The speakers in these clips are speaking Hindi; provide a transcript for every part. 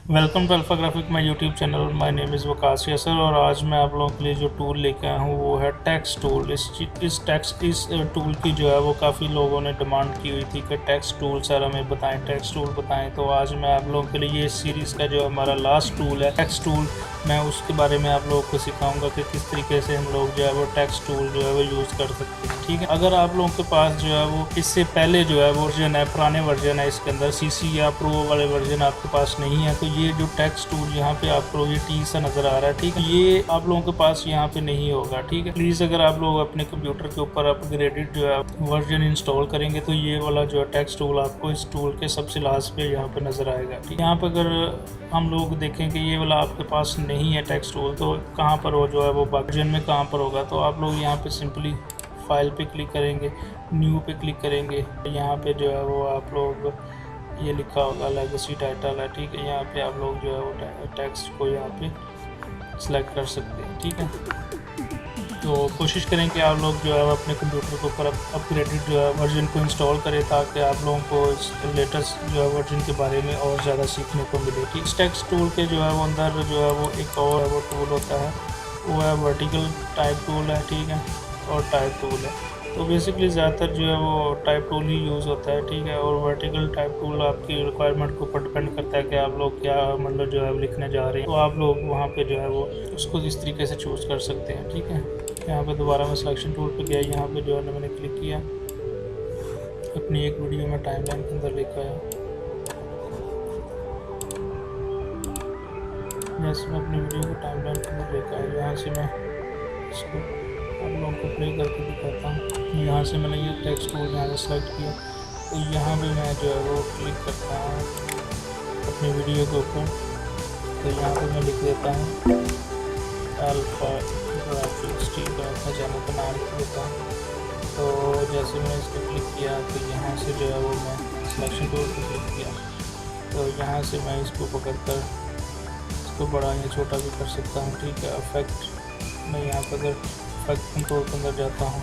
Welcome to Alpha Graphic my YouTube channel. My name is Waqas Yasir और आज मैं आप लोगों के लिए जो टूल लेके आया हूँ वो है टेक्स्ट टूल। इस टूल की जो है वो काफ़ी लोगों ने डिमांड की हुई थी कि टेक्स्ट टूल सर हमें बताएं, टेक्स्ट टूल बताएं। तो आज मैं आप लोगों के लिए इस सीरीज़ का जो हमारा लास्ट टूल है टेक्स्ट टूल, मैं उसके बारे में आप लोगों को सिखाऊंगा कि किस तरीके से हम लोग जो है वो टेक्स्ट टूल जो है वो यूज़ कर सकते हैं। ठीक है, अगर आप लोगों के पास जो है वो इससे पहले जो है वर्जन है, पुराने वर्जन है, इसके अंदर सीसी या प्रो वाले वर्जन आपके पास नहीं है, तो ये जो टेक्स्ट टूल यहाँ पे आपको ये टी सा नज़र आ रहा है, ठीक है, ये आप लोगों के पास यहाँ पे नहीं होगा। ठीक है, प्लीज़ अगर आप लोग अपने कंप्यूटर के ऊपर अपग्रेडेड जो है वर्जन इंस्टॉल करेंगे तो ये वाला जो है टेक्स्ट टूल आपको इस टूल के सबसे लास्ट पे यहाँ पे नज़र आएगा। ठीक, यहाँ पर अगर हम लोग देखें कि ये वाला आपके पास नहीं है टेक्स्ट टूल, तो कहाँ पर हो जो है वो वर्जन में कहाँ पर होगा, तो आप लोग यहाँ पे सिंपली फाइल पे क्लिक करेंगे, न्यू पे क्लिक करेंगे, यहाँ पे जो है वो आप लोग ये लिखा होगा लेगेसी टाइटल है। ठीक है, यहाँ पे आप लोग जो है वो टेक्स्ट को यहाँ पे सिलेक्ट कर सकते हैं। ठीक है, तो कोशिश करें कि आप लोग जो है अपने कंप्यूटर के ऊपर अपग्रेडेड जो है वर्जन को इंस्टॉल करें ताकि आप लोगों को इस लेटेस्ट जो है वर्जन के बारे में और ज़्यादा सीखने को मिले। ठीक, इस टेक्स्ट टूल के जो है वो अंदर जो है वो एक और है वो टूल होता है, वो है वर्टिकल टाइप टूल है। ठीक है, और टाइप टूल है, तो बेसिकली ज़्यादातर जो है वो टाइप टूल ही यूज़ होता है। ठीक है, और वर्टिकल टाइप टूल आपकी रिक्वायरमेंट के ऊपर डिपेंड करता है कि आप लोग क्या मतलब जो है लिखने जा रहे हैं, तो आप लोग वहाँ पे जो है वो उसको इस तरीके से चूज़ कर सकते हैं। ठीक है, यहाँ पे दोबारा मैं सिलेक्शन टूल पे गया, यहाँ पे जो है मैंने क्लिक किया, अपनी एक वीडियो में टाइमलाइन के अंदर लेकर आया। जैसे मैं अपनी वीडियो को टाइमलाइन के अंदर लेकर आया, यहाँ से मैं इसको आप लोगों को प्ले करके दिखाता हूँ। यहाँ से मैंने ये टेक्स्ट टूल यहाँ से सेलेक्ट किया, तो यहाँ पे मैं जो है वो क्लिक करता हूँ अपनी वीडियो के ऊपर, तो यहाँ पे मैं लिख देता हूँ अल्फा ग्राफिक्स। ठीक है, अपने चैनल का नाम लिख देता हूँ। तो जैसे मैंने इस पर क्लिक किया तो यहाँ से जो है वो मैं सिलेक्शन टूल पर क्लिक किया, तो यहाँ से मैं इसको पकड़ कर इसको बड़ा या छोटा भी कर सकता हूँ। ठीक है, इफेक्ट मैं यहाँ पर अगर इफेक्ट कंट्रोल के अंदर जाता हूँ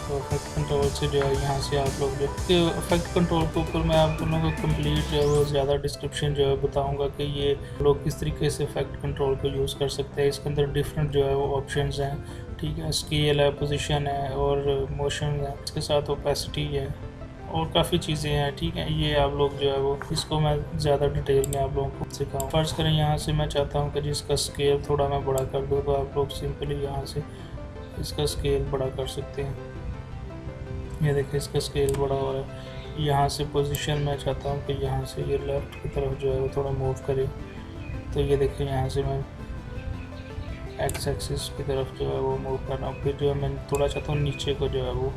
तो इफेक्ट कंट्रोल से जो है यहाँ से आप लोग जो इफेक्ट कंट्रोल के ऊपर मैं आप लोगों को कंप्लीट जो है वो ज़्यादा डिस्क्रिप्शन जो है बताऊँगा कि ये लोग किस तरीके से इफेक्ट कंट्रोल को यूज़ कर सकते हैं। इसके अंदर डिफरेंट जो है वो ऑप्शंस हैं। ठीक है, स्केल है, पोजीशन है और मोशन है, इसके साथ ओपेसिटी है और काफ़ी चीज़ें हैं। ठीक है, ये आप लोग जो है वो इसको मैं ज़्यादा डिटेल में आप लोगों को सिखाऊँ। फर्ज करें यहाँ से मैं चाहता हूँ कि जिसका स्केल थोड़ा मैं बड़ा कर दूँ, तो आप लोग सिंपली यहाँ से इसका स्केल बड़ा कर सकते हैं। ये देखिए इसका स्केल बड़ा हो रहा है। यहाँ से पोजीशन मैं चाहता हूँ कि यहाँ से ये लेफ़्ट की तरफ जो है वो थोड़ा मूव करे, तो ये देखिए यहाँ से मैं एक्स एक्सिस की तरफ जो है वो मूव कर रहा हूँ। फिर जो है मैं थोड़ा चाहता हूँ नीचे को जो है वो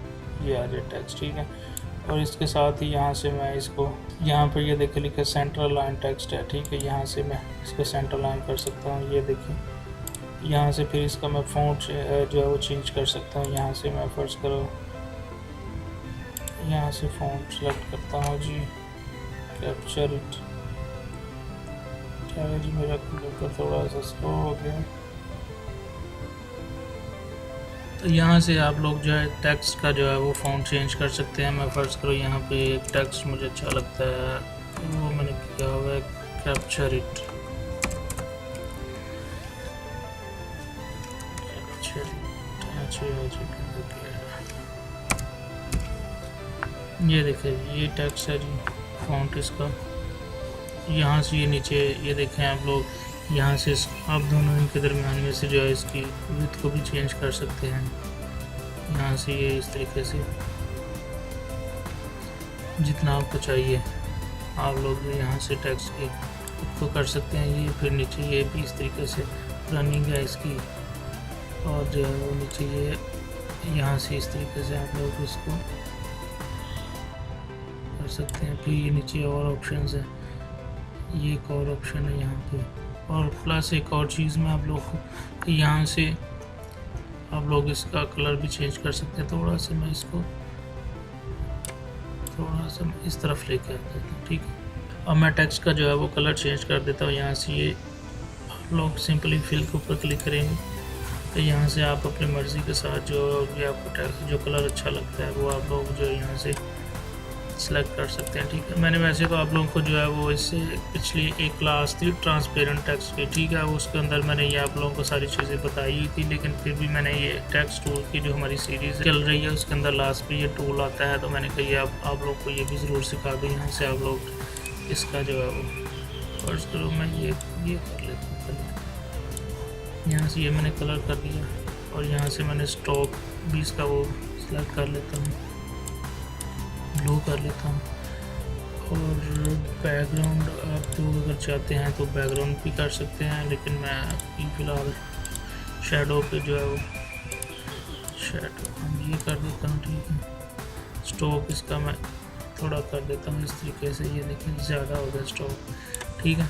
ये आ जाए टेक्स्ट। ठीक है, और इसके साथ ही यहाँ से मैं इसको यहाँ पर ये देखिए लिखा सेंट्रल लाइन टेक्स्ट है। ठीक है, यहाँ से मैं इसको सेंट्रल लाइन कर सकता हूँ। ये देखिए यहाँ से फिर इसका मैं फ़ॉन्ट जो है वो चेंज कर सकता हूँ। यहाँ से मैं फर्स्ट करो यहाँ से फ़ॉन्ट सेलेक्ट करता हूँ जी, कैप्चर इट। क्या है जी, मेरा कंप्यूटर थोड़ा सा स्लो हो गया। तो यहाँ से आप लोग जो है टेक्स्ट का जो है वो फ़ॉन्ट चेंज कर सकते हैं। मैं फ़र्ज़ करो यहाँ पे एक टेक्स्ट मुझे अच्छा लगता है, तो वो मैंने किया हुआ है कैप्चर इट। ये देखिए ये टेक्स्ट है जी, फ़ॉन्ट इसका। यहाँ से ये नीचे ये देखें आप लोग, यहाँ से आप दोनों इनके दरमियान में से जो है इसकी विड्थ को भी चेंज कर सकते हैं। यहाँ से ये इस तरीके से जितना आपको चाहिए आप लोग यहाँ से टेक्स्ट की को कर सकते हैं। ये फिर नीचे ये भी इस तरीके से रनिंग है इसकी, और जो है वो नीचे ये यहाँ से इस तरीके से आप लोग इसको कर सकते हैं। फिर ये नीचे और ऑप्शंस है, ये एक और ऑप्शन है यहाँ पे, और प्लस एक और चीज़ में आप लोग यहाँ से आप लोग इसका कलर भी चेंज कर सकते हैं। थोड़ा सा मैं इसको थोड़ा सा इस तरफ लेके आ जाता हूँ। ठीक है, अब मैं टेक्स्ट का जो है वो कलर चेंज कर देता हूँ। यहाँ से ये आप लोग सिंपली फिल के ऊपर क्लिक करेंगे, तो यहाँ से आप अपनी मर्ज़ी के साथ जो भी आपको टेक्स्ट जो कलर अच्छा लगता है वो आप लोग जो यहाँ से सेलेक्ट कर सकते हैं। ठीक है, मैंने वैसे तो आप लोगों को जो है वो इससे पिछली एक क्लास थी ट्रांसपेरेंट टेक्स्ट की, ठीक है, उसके अंदर मैंने ये आप लोगों को सारी चीज़ें बताई हुई थी, लेकिन फिर भी मैंने ये टेक्स्ट टूल की जो हमारी सीरीज़ चल रही है उसके अंदर लास्ट पे ये टूल आता है, तो मैंने कहा ये आप लोग को ये भी ज़रूर सिखा दें। यहाँ से आप लोग इसका जो है वो फर्स्ट करो, मैं ये कर लेता हूँ कलर, यहाँ से ये मैंने कलर कर दिया और यहाँ से मैंने स्टॉक भी इसका वो सेलेक्ट कर लेता हूँ, ब्लू कर लेता हूँ। और बैकग्राउंड आप तो अगर चाहते हैं तो बैकग्राउंड भी कर सकते हैं, लेकिन मैं फ़िलहाल शैडो पे जो है वो शैडो हम ये कर देता हूँ। ठीक है, स्टॉक इसका मैं थोड़ा कर देता हूँ इस तरीके से, ये देखिए ज़्यादा हो गया स्टॉक। ठीक है,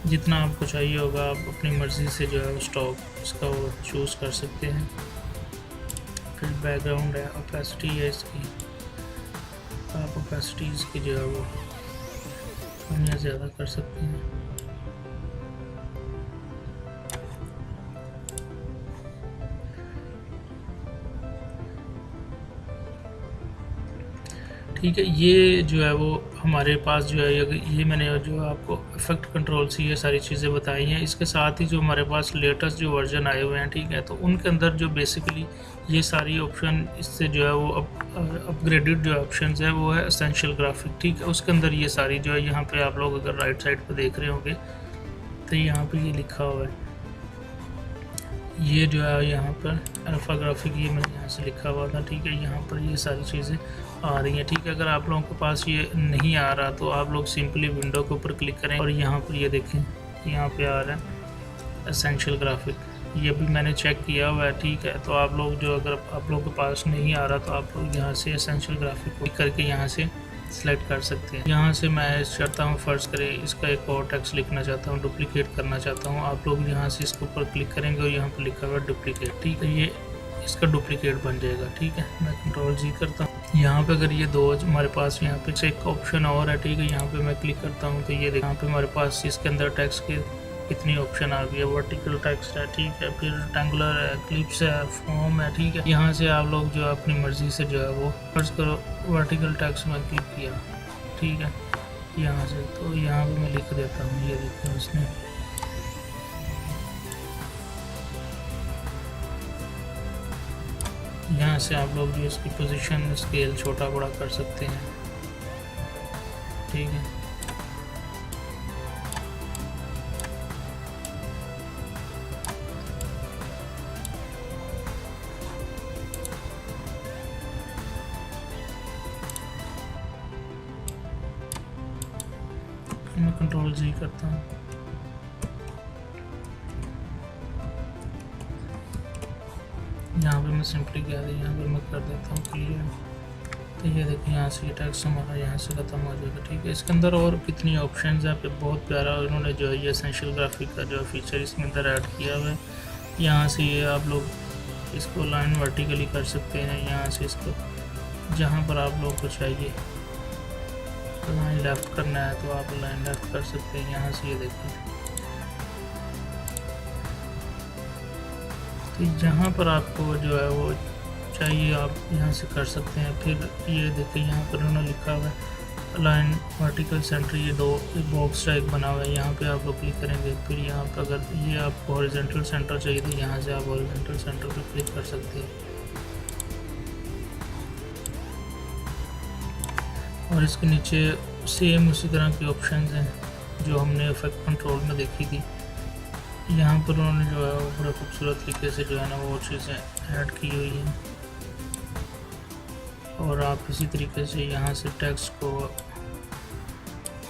जितना आपको चाहिए होगा आप अपनी मर्ज़ी से जो है स्टॉक इसका वो चूज़ कर सकते हैं। फिर बैकग्राउंड है, ओपेसिटी है इसकी, आप ओपेसिटी इसकी जो है वो कम या ज़्यादा कर सकते हैं। ठीक है, ये जो है वो हमारे पास जो है ये मैंने जो आपको इफेक्ट कंट्रोल से ये सारी चीज़ें बताई हैं। इसके साथ ही जो हमारे पास लेटेस्ट जो वर्जन आए हुए हैं, ठीक है, तो उनके अंदर जो बेसिकली ये सारी ऑप्शन इससे जो है वो अपग्रेडेड जो ऑप्शन है वो है एसेंशियल ग्राफिक। ठीक है, उसके अंदर ये सारी जो है यहाँ पे आप लोग अगर राइट साइड पे देख रहे होंगे तो यहाँ पे ये लिखा हुआ है, ये जो है यहाँ पर अल्फ़ा ग्राफिक, ये मैंने यहाँ से लिखा हुआ था। ठीक है, यहाँ पर ये सारी चीज़ें आ रही हैं। ठीक है, अगर आप लोगों के पास ये नहीं आ रहा तो आप लोग सिंपली विंडो के ऊपर क्लिक करें और यहाँ पर ये देखें, यहाँ पे आ रहा है एसेंशियल ग्राफिक, ये भी मैंने चेक किया हुआ है। ठीक है, तो आप लोग जो अगर आप लोगों के पास नहीं आ रहा तो आप लोग यहाँ से एसेंशियल ग्राफिक क्लिक करके यहाँ से सेलेक्ट कर सकते हैं। यहाँ से मैं चाहता हूँ फ़र्ज़ करें इसका एक और टेक्स्ट लिखना चाहता हूँ, डुप्लिकेट करना चाहता हूँ, आप लोग यहाँ से इसके ऊपर क्लिक करेंगे और यहाँ पर लिखा हुआ है डुप्लिकेट। ठीक है, ये इसका डुप्लिकेट बन जाएगा। ठीक है, मैं कंट्रोल जी करता हूँ। यहाँ पे अगर ये दो हमारे पास यहाँ पे एक ऑप्शन और है, ठीक है, यहाँ पे मैं क्लिक करता हूँ तो ये यहाँ पे हमारे पास इसके अंदर टेक्स्ट के कितनी ऑप्शन आ गई है। वर्टिकल टेक्स्ट है, ठीक है, फिर रेक्टेंगुलर है, क्लिप्स है, फॉर्म है। ठीक है, यहाँ से आप लोग जो अपनी मर्ज़ी से जो है वो फर्ज करो वर्टिकल टेक्स्ट में क्लिक किया, ठीक है, यहाँ से तो यहाँ पे मैं लिख देता हूँ, ये देखिए उसने यहाँ से आप लोग जो इसकी पोजीशन स्केल छोटा बड़ा कर सकते हैं। ठीक है, मैं कंट्रोल जी करता हूँ। यहाँ पे मैं सिंपली क्या है, यहाँ पे मैं कर देता हूँ क्लियर, तो ये देखिए यहाँ से ये टेक्स्ट हमारा यहाँ से ख़त्म हो जाएगा। ठीक है, इसके अंदर और कितनी ऑप्शंस हैं, पे बहुत प्यारा उन्होंने जो है ये एसेंशियल ग्राफिक का जो फीचर इसके अंदर ऐड किया हुआ है। यहाँ से ये आप लोग इसको लाइन वर्टिकली कर सकते हैं, यहाँ से इसको जहाँ पर आप लोग को चाहिए तो लाइन लेफ़्ट करना है तो आप लाइन लेफ़्ट कर सकते हैं। यहाँ से ये देखिए, तो जहाँ पर आपको जो है वो चाहिए आप यहाँ से कर सकते हैं। फिर ये देखिए यहाँ पर उन्होंने लिखा हुआ है लाइन वर्टिकल सेंटर, ये दो बॉक्स टाइप बना हुआ है, यहाँ पे आप लोग क्लिक करेंगे। फिर यहाँ पर अगर ये आपको हॉरिजॉन्टल सेंटर चाहिए तो यहाँ से आप हॉरिजॉन्टल सेंटर पे क्लिक कर सकते हैं। और इसके नीचे सेम उसी तरह के ऑप्शंस हैं जो हमने इफेक्ट कंट्रोल में देखी थी। यहाँ पर उन्होंने जो है वो बड़ा खूबसूरत तरीके से जो है ना वो चीज़ें ऐड की हुई हैं। और आप इसी तरीके से यहाँ से टेक्स्ट को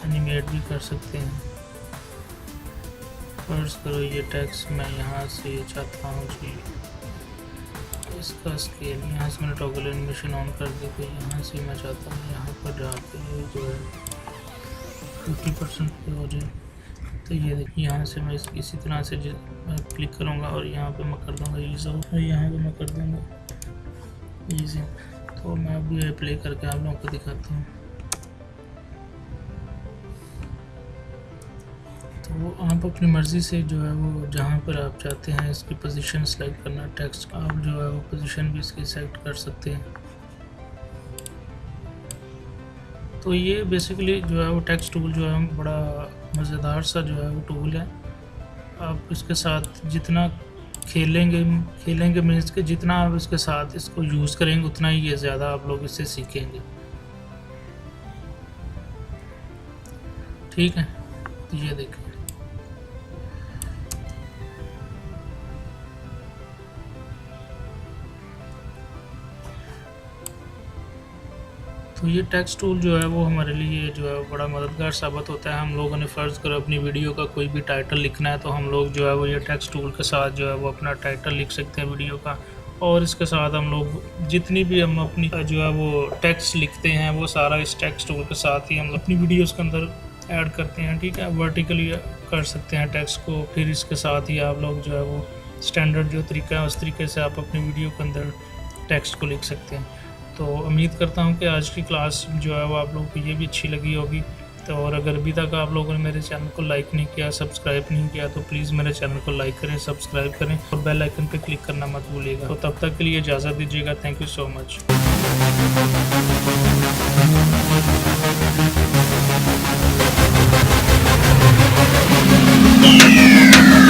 एनिमेट भी कर सकते हैं। फर्ज करो ये टेक्स्ट मैं यहाँ से चाहता हूँ जी इसका स्केल, यहाँ से मैंने टॉगल एनिमेशन ऑन कर दी, तो यहाँ से मैं चाहता हूँ यहाँ पर डालते हुए जो है 50% पे हो जाए। तो ये देखिए यहाँ से मैं इसी तरह से क्लिक करूँगा और यहाँ पे मैं कर दूँगा ईज़ और यहाँ पे मैं कर दूँगा ईज़ी। तो मैं अभी प्ले करके आप लोगों को दिखाता हूँ। तो आप अपनी मर्ज़ी से जो है वो जहाँ पर आप चाहते हैं इसकी पोजीशन सेलेक्ट करना, टेक्स्ट आप जो है वो पोजीशन भी इसकी सेलेक्ट कर सकते हैं। तो ये बेसिकली जो है वो टेक्स्ट टूल जो है बड़ा मज़ेदार सा जो है वो टूल है। आप इसके साथ जितना खेलेंगे मीन्स के जितना आप इसके साथ इसको यूज़ करेंगे उतना ही ये ज़्यादा आप लोग इससे सीखेंगे। ठीक है, तो ये देखिए तो ये टेक्स्ट टूल जो है वो हमारे लिए जो है बड़ा मददगार साबित होता है। हम लोगों ने फ़र्ज़ करो अपनी वीडियो का कोई भी टाइटल लिखना है तो हम लोग जो है वो ये टेक्स्ट टूल के साथ जो है वो अपना टाइटल लिख सकते हैं वीडियो का। और इसके साथ हम लोग जितनी भी हम अपनी जो है वो टेक्स्ट लिखते हैं वो सारा इस टेक्स्ट टूल के साथ ही हम अपनी वीडियोज़ के अंदर ऐड करते हैं। ठीक है, वर्टिकली कर सकते हैं टेक्स्ट को, फिर इसके साथ ही आप लोग जो है वो स्टैंडर्ड जो तरीका है उस तरीके से आप अपनी वीडियो के अंदर टेक्स्ट को लिख सकते हैं। तो उम्मीद करता हूँ कि आज की क्लास जो है वो आप लोगों को ये भी अच्छी लगी होगी। तो और अगर अभी तक आप लोगों ने मेरे चैनल को लाइक नहीं किया, सब्सक्राइब नहीं किया, तो प्लीज़ मेरे चैनल को लाइक करें, सब्सक्राइब करें और बेल आइकन पे क्लिक करना मत भूलिएगा। तो तब तक के लिए इजाज़त दीजिएगा। Thank you so much.